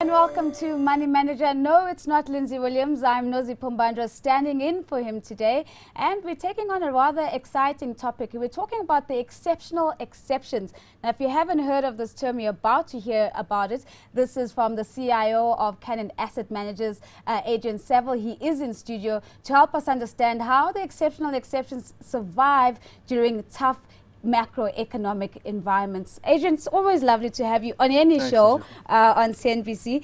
And welcome to Money Manager. No, it's not Lindsay Williams. I'm Nozipho Mbanjwa standing in for him today. And we're taking on a rather exciting topic. We're talking about the exceptional exceptions. Now, if you haven't heard of this term, you're about to hear about it. This is from the CIO of Canon Asset Managers, Adrian Saville. He is in studio to help us understand how the exceptional exceptions survive during tough macroeconomic environments. Adrian, it's always lovely to have you on any show on CNBC.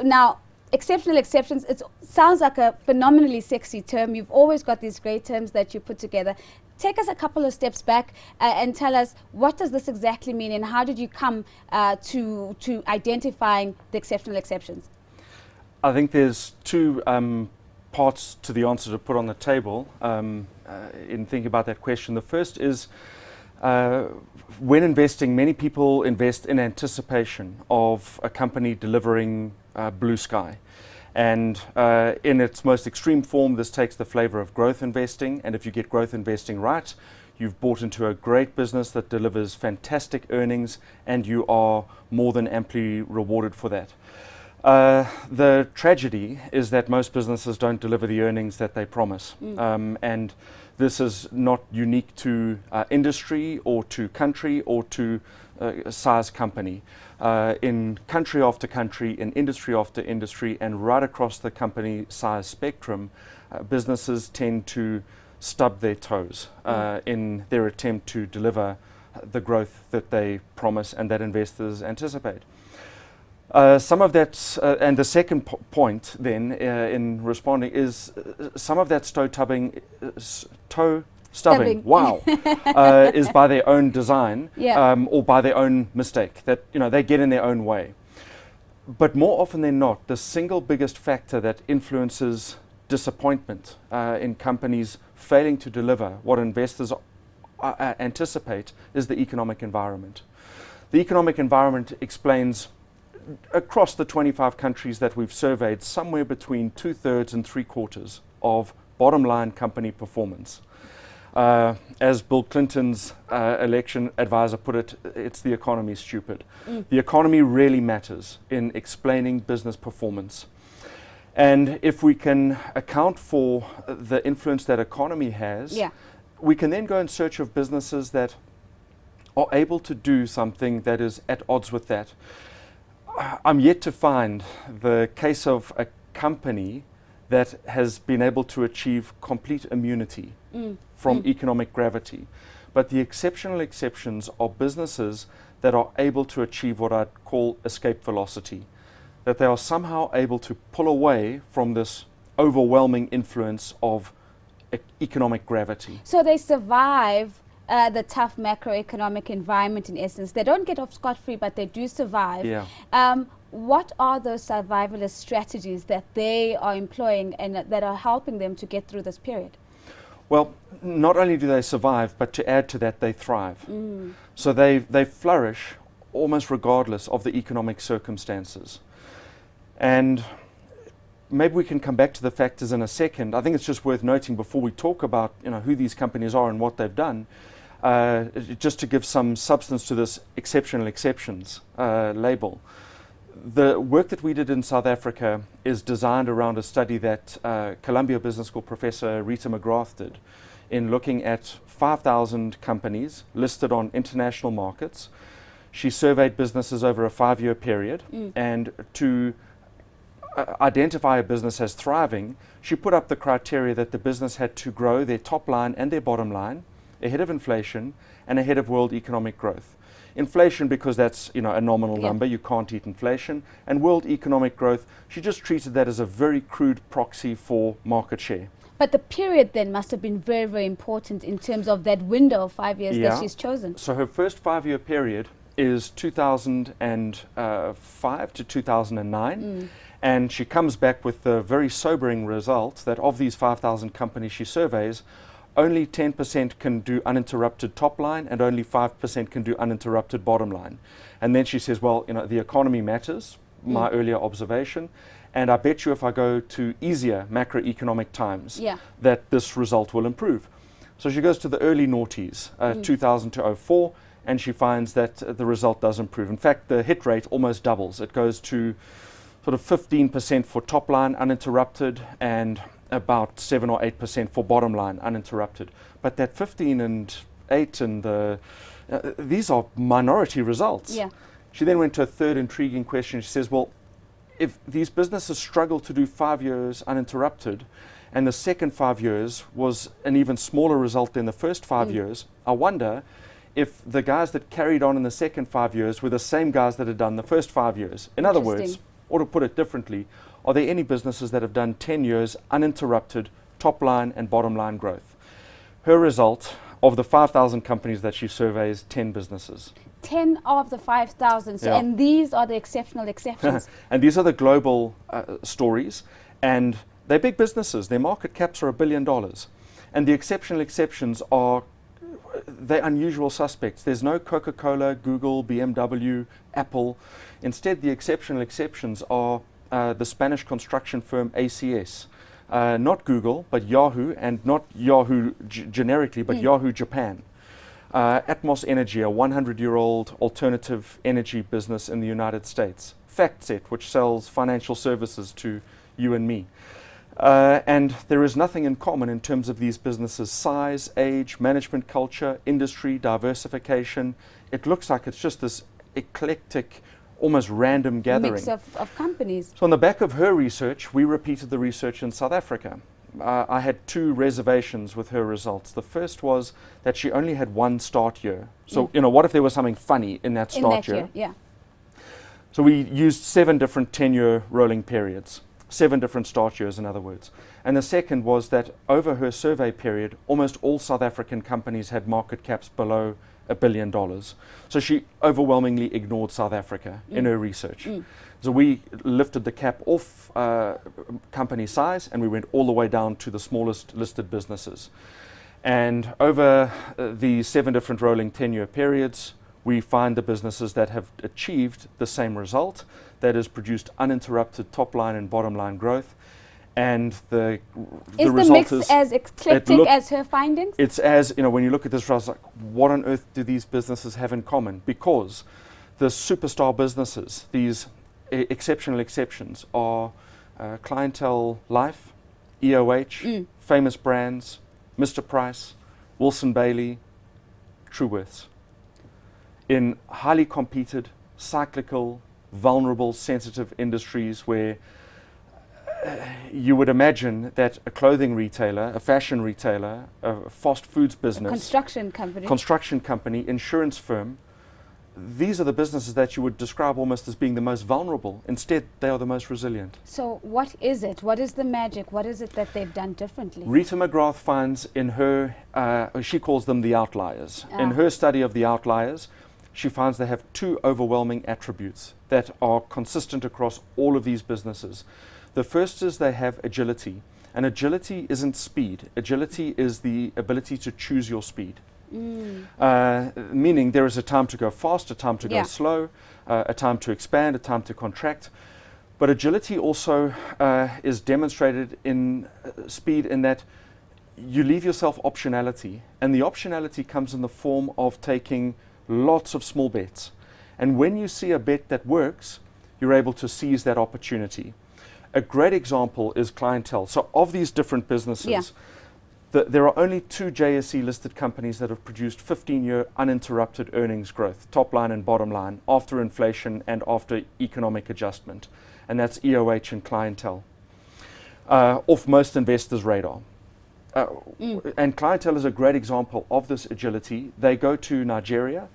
Now, exceptional exceptions, it sounds like a phenomenally sexy term. You've always got these great terms that you put together. Take us a couple of steps back and tell us, what does this exactly mean and how did you come to identifying the exceptional exceptions? I think there's two parts to the answer to put on the table in thinking about that question. The first is, when investing, many people invest in anticipation of a company delivering blue sky. And in its most extreme form, this takes the flavor of growth investing. And if you get growth investing right, you've bought into a great business that delivers fantastic earnings, and you are more than amply rewarded for that. The tragedy is that most businesses don't deliver the earnings that they promise. And this is not unique to industry or to country or to size company. In country after country, in industry after industry, and right across the company size spectrum, businesses tend to stub their toes in their attempt to deliver the growth that they promise and that investors anticipate. Some of that, and the second point then in responding is some of that toe stubbing, wow, is by their own design or by their own mistake, that they get in their own way. But more often than not, the single biggest factor that influences disappointment in companies failing to deliver what investors anticipate is the economic environment. The economic environment explains, across the 25 countries that we've surveyed, somewhere between 2/3 and 3/4 of bottom line company performance. As Bill Clinton's election advisor put it, it's the economy stupid. The economy really matters in explaining business performance. And if we can account for the influence that economy has, we can then go in search of businesses that are able to do something that is at odds with that. I'm yet to find the case of a company that has been able to achieve complete immunity from economic gravity. But the exceptional exceptions are businesses that are able to achieve what I'd call escape velocity, that they are somehow able to pull away from this overwhelming influence of economic gravity. So they survive the tough macroeconomic environment, in essence. They don't get off scot-free, but they do survive. What are those survivalist strategies that they are employing and that are helping them to get through this period? Well, not only do they survive, but to add to that, they thrive. So they flourish almost regardless of the economic circumstances. And maybe we can come back to the factors in a second. I think it's just worth noting before we talk about who these companies are and what they've done, just to give some substance to this exceptional exceptions label. The work that we did in South Africa is designed around a study that Columbia Business School professor Rita McGrath did in looking at 5,000 companies listed on international markets. She surveyed businesses over a 5-year period, and to identify a business as thriving, she put up the criteria that the business had to grow their top line and their bottom line ahead of inflation and ahead of world economic growth. Inflation, because that's a nominal number, you can't eat inflation, and world economic growth, she just treated that as a very crude proxy for market share. But the period then must have been very, very important in terms of that window of 5 years that she's chosen. So her first 5-year period is 2005 to 2009. And she comes back with the very sobering result that of these 5,000 companies she surveys, only 10% can do uninterrupted top line and only 5% can do uninterrupted bottom line. And then she says, well, the economy matters, my earlier observation, and I bet you if I go to easier macroeconomic times that this result will improve. So she goes to the early noughties, 2000 to 04, and she finds that the result does improve. In fact, the hit rate almost doubles. It goes to sort of 15% for top line uninterrupted and about 7 or 8% for bottom line uninterrupted. But that 15 and 8 and these are minority results. Yeah. She then went to a third intriguing question. She says, well, if these businesses struggle to do 5 years uninterrupted, and the second 5 years was an even smaller result than the first 5 years, I wonder if the guys that carried on in the second 5 years were the same guys that had done the first 5 years. In other words, or to put it differently, are there any businesses that have done 10 years uninterrupted top line and bottom line growth? Her result of the 5,000 companies that she surveys, 10 businesses. 10 of the 5,000. So, Yeah. and these are the exceptional exceptions. And these are the global stories, and they're big businesses. Their market caps are $1 billion. And the exceptional exceptions are, they're unusual suspects. There's no Coca-Cola, Google, BMW, Apple. Instead, the exceptional exceptions are the Spanish construction firm ACS. Not Google, but Yahoo, and not Yahoo generically, but Yahoo Japan. Atmos Energy, a 100-year-old alternative energy business in the United States. FactSet, which sells financial services to you and me. And there is nothing in common in terms of these businesses' size, age, management culture, industry, diversification. It looks like it's just this eclectic, almost random gathering. Mix of companies. So on the back of her research, we repeated the research in South Africa. I had 2 reservations with her results. The first was that she only had 1 start year. So, you know, what if there was something funny in that start year? Yeah. So we used 7 different 10-year rolling periods, 7 different start years, in other words. And the second was that over her survey period, almost all South African companies had market caps below $1 billion. So she overwhelmingly ignored South Africa in her research. So we lifted the cap off company size, and we went all the way down to the smallest listed businesses. And over the 7 different rolling 10-year periods, we find the businesses that have achieved the same result, that is produced uninterrupted top line and bottom line growth. And the result mix is as eclectic as her findings? It's as, you know, when you look at this result, like, what on earth do these businesses have in common? Because the superstar businesses, these exceptional exceptions, are Clientele Life, EOH, Famous Brands, Mr. Price, Wilson Bailey, Truworths. In highly competed, cyclical, vulnerable, sensitive industries where you would imagine that a clothing retailer, a fashion retailer, a fast foods business, construction company, insurance firm, these are the businesses that you would describe almost as being the most vulnerable. Instead, they are the most resilient. So what is it? What is the magic? What is it that they've done differently? Rita McGrath finds in her, she calls them the outliers. In her study of the outliers, she finds they have 2 overwhelming attributes that are consistent across all of these businesses. The first is they have agility. And agility isn't speed. Agility is the ability to choose your speed. Meaning there is a time to go fast, a time to go slow, a time to expand, a time to contract. But agility also is demonstrated in speed in that you leave yourself optionality. And the optionality comes in the form of taking lots of small bets. And when you see a bet that works, you're able to seize that opportunity. A great example is Clientele. So of these different businesses, there are only 2 JSE listed companies that have produced 15-year uninterrupted earnings growth, top line and bottom line, after inflation and after economic adjustment. And that's EOH and Clientele, off most investors' radar. And Clientele is a great example of this agility. They go to Nigeria.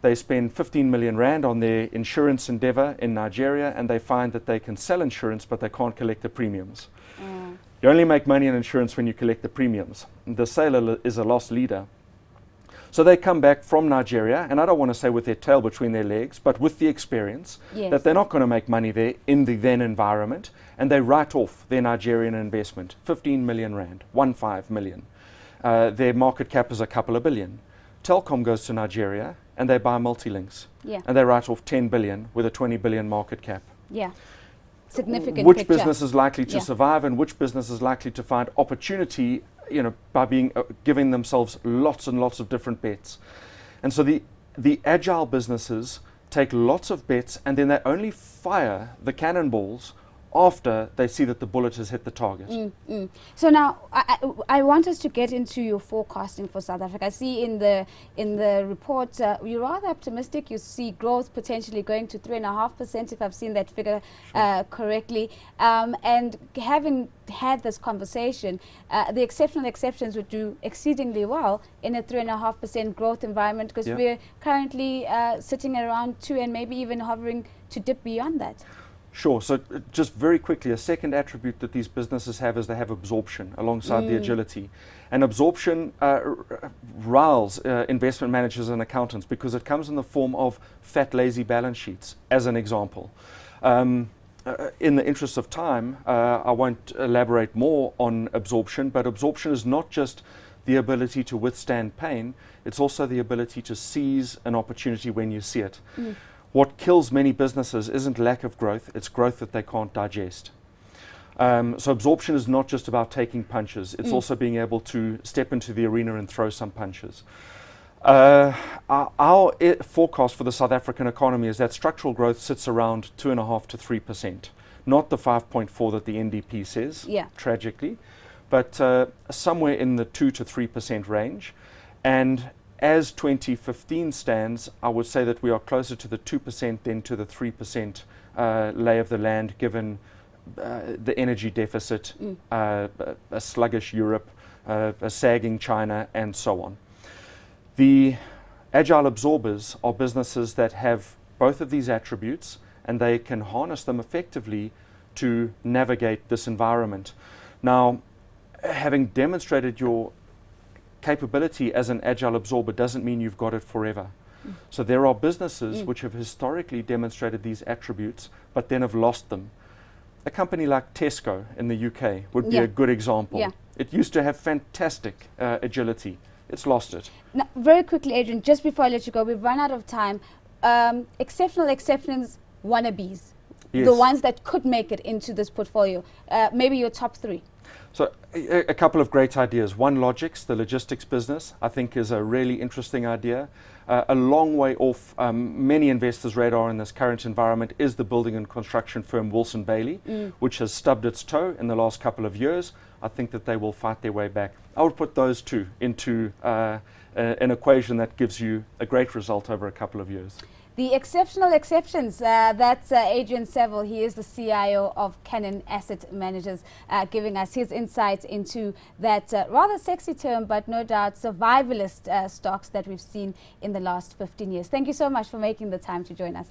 They spend 15 million rand on their insurance endeavor in Nigeria, and they find that they can sell insurance, but they can't collect the premiums. You only make money in insurance when you collect the premiums. The sailor is a loss leader. So they come back from Nigeria, and I don't want to say with their tail between their legs, but with the experience that they're not going to make money there in the then environment, and they write off their Nigerian investment, 15 million rand, 15 million. Their market cap is a couple of billion. Telkom goes to Nigeria, and they buy Multilinks, and they write off 10 billion with a 20 billion market cap. Significant which picture. business is likely to survive and which business is likely to find opportunity, you know, by being giving themselves lots and lots of different bets. And so the agile businesses take lots of bets, and then they only fire the cannonballs after they see that the bullet has hit the target. So now I want us to get into your forecasting for South Africa. I see in the report you're rather optimistic. You see growth potentially going to 3.5%, if I've seen that figure correctly. And having had this conversation, the exceptional exceptions would do exceedingly well in a 3.5% growth environment, because we're currently sitting around 2 and maybe even hovering to dip beyond that. Sure. So just very quickly, a second attribute that these businesses have is they have absorption alongside the agility. And absorption riles investment managers and accountants, because it comes in the form of fat, lazy balance sheets, as an example. In the interest of time, I won't elaborate more on absorption, but absorption is not just the ability to withstand pain, it's also the ability to seize an opportunity when you see it. What kills many businesses isn't lack of growth, it's growth that they can't digest. So absorption is not just about taking punches, it's also being able to step into the arena and throw some punches. Our forecast for the South African economy is that structural growth sits around 2.5 to 3%, not the 5.4 that the NDP says, tragically, but somewhere in the 2 to 3% range. And as 2015 stands, I would say that we are closer to the 2% than to the 3% lay of the land, given the energy deficit, a sluggish Europe, a sagging China, and so on. The agile absorbers are businesses that have both of these attributes, and they can harness them effectively to navigate this environment. Now, having demonstrated your capability as an agile absorber doesn't mean you've got it forever. So there are businesses which have historically demonstrated these attributes, but then have lost them. A company like Tesco in the UK would be a good example. It used to have fantastic agility. It's lost it. Now, very quickly, Adrian, just before I let you go, we've run out of time. Exceptional exceptions, wannabes, the ones that could make it into this portfolio. Maybe your top 3. So a couple of great ideas. One, Logix, the logistics business, I think is a really interesting idea. A long way off many investors' radar in this current environment is the building and construction firm Wilson Bailey, which has stubbed its toe in the last couple of years. I think that they will fight their way back. I would put those two into an equation that gives you a great result over a couple of years. The exceptional exceptions, that's Adrian Saville. He is the CIO of Cannon Asset Managers, giving us his insights into that rather sexy term, but no doubt survivalist stocks that we've seen in the last 15 years. Thank you so much for making the time to join us.